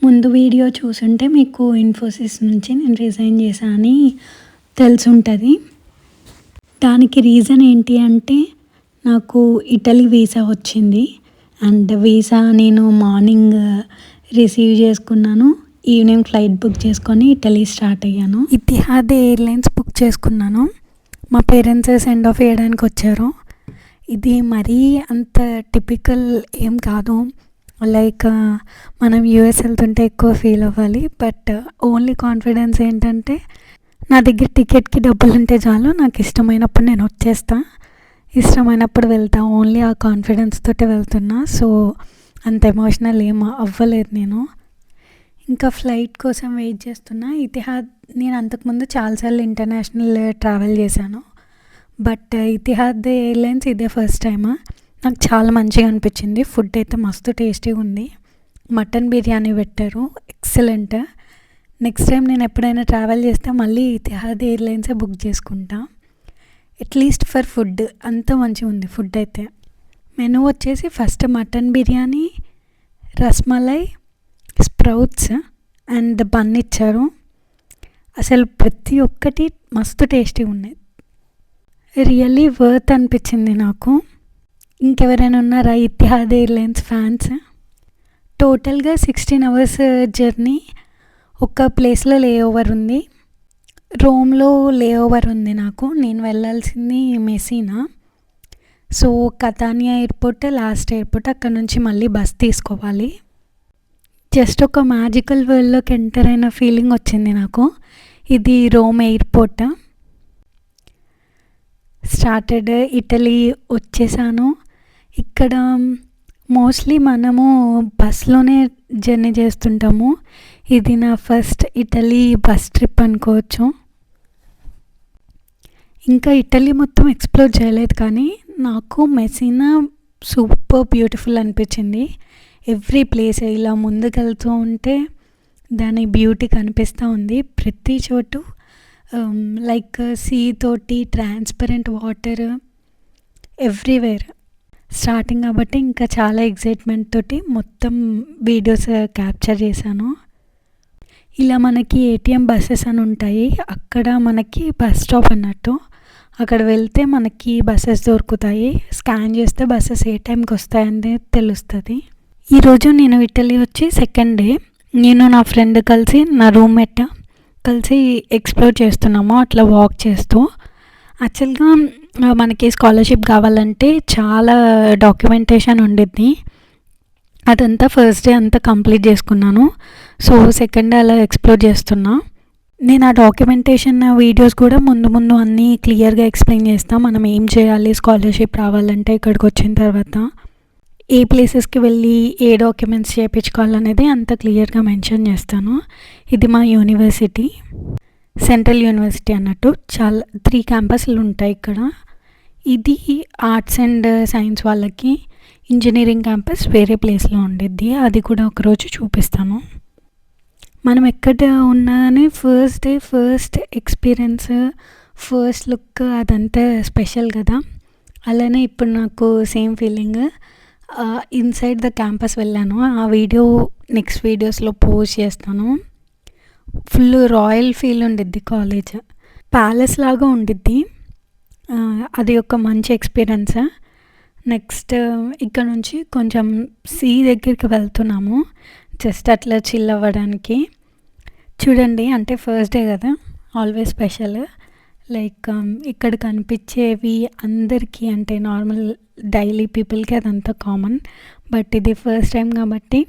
ముందు వీడియో చూసుంటే మీకు ఇన్ఫోసిస్ నుంచి నేను రిజైన్ చేశా అని తెలిసుంటుంది. దానికి రీజన్ ఏంటి అంటే నాకు ఇటలీ వీసా వచ్చింది. అండ్ వీసా నేను మార్నింగ్ రిసీవ్ చేసుకున్నాను. ఈవినింగ్ ఫ్లైట్ బుక్ చేసుకొని ఇటలీ స్టార్ట్ అయ్యాను. ఇతిహాద్ ఎయిర్లైన్స్ బుక్ చేసుకున్నాను. మా పేరెంట్స్ సెండ్ ఆఫ్ చేయడానికి వచ్చారు. ఇది మరీ అంత టిపికల్ ఏం కాదు. లైక్ మనం యూఎస్ వెళ్తుంటే ఎక్కువ ఫీల్ అవ్వాలి. బట్ ఓన్లీ కాన్ఫిడెన్స్ ఏంటంటే నా దగ్గర టికెట్కి డబ్బులు ఉంటే చాలు, నాకు ఇష్టమైనప్పుడు నేను వచ్చేస్తా, ఇష్టమైనప్పుడు వెళ్తా. ఓన్లీ ఆ కాన్ఫిడెన్స్ తోటే వెళ్తున్నా. సో అంత ఎమోషనల్ ఏం అవ్వలేదు నేను. ఇంకా ఫ్లైట్ కోసం వెయిట్ చేస్తున్నా. ఇతిహాద్ నేను అంతకుముందు చాలాసార్లు ఇంటర్నేషనల్ ట్రావెల్ చేశాను. బట్ ఇతిహాద్ ఎయిర్లైన్స్ ఇదే ఫస్ట్ టైమ్. నాకు చాలా మంచిగా అనిపించింది. ఫుడ్ అయితే మస్తు టేస్టీగా ఉంది. మటన్ బిర్యానీ పెట్టారు, ఎక్సలెంట్. నెక్స్ట్ టైం నేను ఎప్పుడైనా ట్రావెల్ చేస్తే మళ్ళీ ఇతిహాద్ ఎయిర్లైన్సే బుక్ చేసుకుంటా, అట్లీస్ట్ ఫర్ ఫుడ్. అంత మంచిగా ఉంది ఫుడ్ అయితే. మెనూ వచ్చేసి first mutton biryani, rasmalai, sprouts and bun ఇచ్చారు. అసలు ప్రతి ఒక్కటి మస్తు టేస్టీగా ఉన్నాయి. రియల్లీ వర్త్ అనిపించింది నాకు. ఇంకెవరైనా ఉన్నారా ఇతిహాద్ ఎయిర్లైన్స్ ఫ్యాన్స్? టోటల్గా 16 hours జర్నీ. ఒక ప్లేస్లో లే ఓవర్ ఉంది, రోమ్లో లే ఓవర్ ఉంది నాకు. నేను వెళ్ళాల్సింది Messina. So Catania airport last airport. అక్కడ నుంచి మళ్ళీ బస్ తీసుకోవాలి. జస్ట్ ఒక మ్యాజికల్ వరల్డ్లోకి ఎంటర్ అయిన ఫీలింగ్ వచ్చింది నాకు. ఇది రోమ్ ఎయిర్పోర్ట్. స్టార్టెడ్ ఇటలీ వచ్చేసాను. ఇక్కడ మోస్ట్లీ మనము బస్లోనే జర్నీ చేస్తుంటాము. ఇది నా ఫస్ట్ ఇటలీ బస్ ట్రిప్ అనుకోవచ్చు. ఇంకా ఇటలీ మొత్తం ఎక్స్ప్లోర్ చేయలేదు, కానీ నాకు మెసీనా సూపర్ బ్యూటిఫుల్ అనిపించింది. ఎవ్రీ ప్లేస్ ఇలా ముందుకెళ్తూ ఉంటే దాని బ్యూటీ కనిపిస్తూ ఉంది. ప్రతి చోటు లైక్ సీ తోటి ట్రాన్స్పరెంట్ వాటర్ ఎవ్రీవేర్. స్టార్టింగ్ కాబట్టి ఇంకా చాలా ఎగ్జైట్మెంట్ తోటి మొత్తం వీడియోస్ క్యాప్చర్ చేశాను. ఇలా మనకి ఏటీఎం బస్సెస్ అని ఉంటాయి, అక్కడ మనకి బస్ స్టాప్ అన్నట్టు. అక్కడ వెళ్తే మనకి బస్సెస్ దొరుకుతాయి. స్కాన్ చేస్తే బస్సెస్ ఏ టైంకి వస్తాయని తెలుస్తుంది. ఈరోజు నేను ఇటలీ వచ్చి సెకండ్ డే. నేను నా ఫ్రెండ్ కలిసి, నా రూమ్మేట్ కలిసి ఎక్స్ప్లోర్ చేస్తున్నాము అట్లా వాక్ చేస్తూ. యాక్చువల్గా మనకి స్కాలర్షిప్ కావాలంటే చాలా డాక్యుమెంటేషన్ ఉండిద్ది. అదంతా ఫస్ట్ డే అంతా కంప్లీట్ చేసుకున్నాను. సో సెకండ్ డే అలా ఎక్స్ప్లోర్ చేస్తున్నా. నేను ఆ డాక్యుమెంటేషన్ వీడియోస్ కూడా ముందు అన్నీ క్లియర్గా ఎక్స్ప్లెయిన్ చేస్తాను. మనం ఏం చేయాలి స్కాలర్షిప్ రావాలంటే, ఇక్కడికి వచ్చిన తర్వాత ఏ ప్లేసెస్కి వెళ్ళి ఏ డాక్యుమెంట్స్ చేయించుకోవాలనేది అంత క్లియర్గా మెన్షన్ చేస్తాను. ఇది మా యూనివర్సిటీ, సెంట్రల్ యూనివర్సిటీ అన్నట్టు. చాలా 3 క్యాంపస్లు ఉంటాయి ఇక్కడ. ఇది ఆర్ట్స్ అండ్ సైన్స్ వాళ్ళకి. ఇంజనీరింగ్ క్యాంపస్ వేరే ప్లేస్లో ఉండిద్ది, అది కూడా ఒకరోజు చూపిస్తాను. మనం ఎక్కడ ఉన్నానే first day first experience, first look అదంతా స్పెషల్ కదా. అలానే ఇప్పుడు నాకు same feeling. Inside the campus వెళ్ళాను. ఆ వీడియో నెక్స్ట్ వీడియోస్లో పోస్ట్ చేస్తాను. ఫుల్ రాయల్ ఫీల్ ఉండిద్ది. కాలేజ్ ప్యాలెస్ లాగా ఉండిద్ది. అది ఒక మంచి ఎక్స్పీరియన్స్. నెక్స్ట్ ఇక్కడ నుంచి కొంచెం సీ దగ్గరికి వెళ్తున్నాము, జస్ట్ అట్లా చిల్ అవ్వడానికి. చూడండి, అంటే ఫస్ట్ డే కదా, ఆల్వేస్ స్పెషల్. లైక్ ఇక్కడ కనిపించేవి అందరికీ అంటే నార్మల్ డైలీ పీపుల్కి అదంతా కామన్. బట్ ఇది ఫస్ట్ టైం కాబట్టి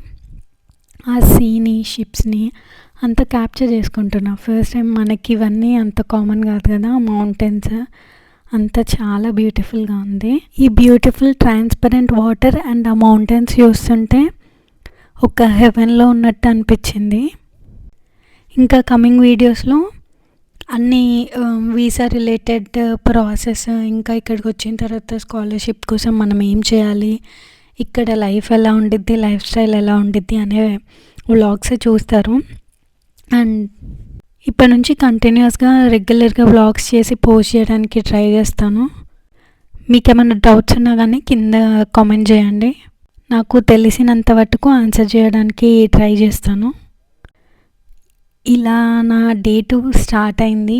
ఆ సీని, షిప్స్ని అంతా క్యాప్చర్ చేసుకుంటున్నా. ఫస్ట్ టైం మనకి ఇవన్నీ అంత కామన్ కాదు కదా. మౌంటైన్స్ అంతా చాలా బ్యూటిఫుల్గా ఉంది. ఈ బ్యూటిఫుల్ ట్రాన్స్పరెంట్ వాటర్ అండ్ ఆ మౌంటైన్స్ చూస్తుంటే ఒక హెవెన్లో ఉన్నట్టు అనిపించింది. ఇంకా కమింగ్ వీడియోస్లో అన్నీ వీసా రిలేటెడ్ ప్రాసెస్, ఇంకా ఇక్కడికి వచ్చిన తర్వాత స్కాలర్షిప్ కోసం మనం ఏం చేయాలి, ఇక్కడ లైఫ్ ఎలా ఉండిద్ది, లైఫ్ స్టైల్ ఎలా ఉండిద్ది అనే వ్లాగ్స్ చూస్తారు. అండ్ ఇప్పటి నుంచి కంటిన్యూస్గా రెగ్యులర్గా వ్లాగ్స్ చేసి పోస్ట్ చేయడానికి ట్రై చేస్తాను. మీకు ఏమైనా డౌట్స్ ఉన్నా కానీ కింద కామెంట్ చేయండి, నాకు తెలిసినంత వరకు ఆన్సర్ చేయడానికి ట్రై చేస్తాను. ఇలా నా డే 2 స్టార్ట్ అయింది.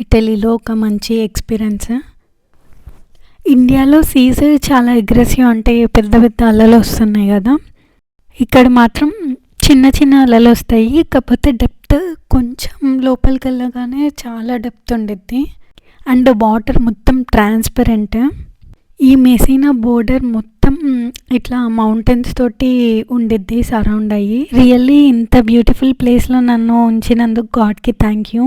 ఇటలీలో ఒక మంచి ఎక్స్పీరియన్స్. ఇండియాలో సీస్ చాలా అగ్రెసివ్, అంటే పెద్ద పెద్ద అలలు వస్తున్నాయి కదా, ఇక్కడ మాత్రం చిన్న చిన్న అలలు వస్తాయి. కాకపోతే డెప్త్ కొంచెం లోపలికి వెళ్ళగానే చాలా డెప్త్ ఉండిద్ది. అండ్ వాటర్ మొత్తం ట్రాన్స్పరెంట్. ఈ మెసీనా బోర్డర్ మొత్తం ఇట్లా మౌంటైన్స్ తోటి ఉండిద్ది, సరౌండ్ అయ్యి. రియల్లీ ఇంత బ్యూటిఫుల్ ప్లేస్లో నన్ను ఉంచినందుకు గాడ్కి థ్యాంక్ యూ.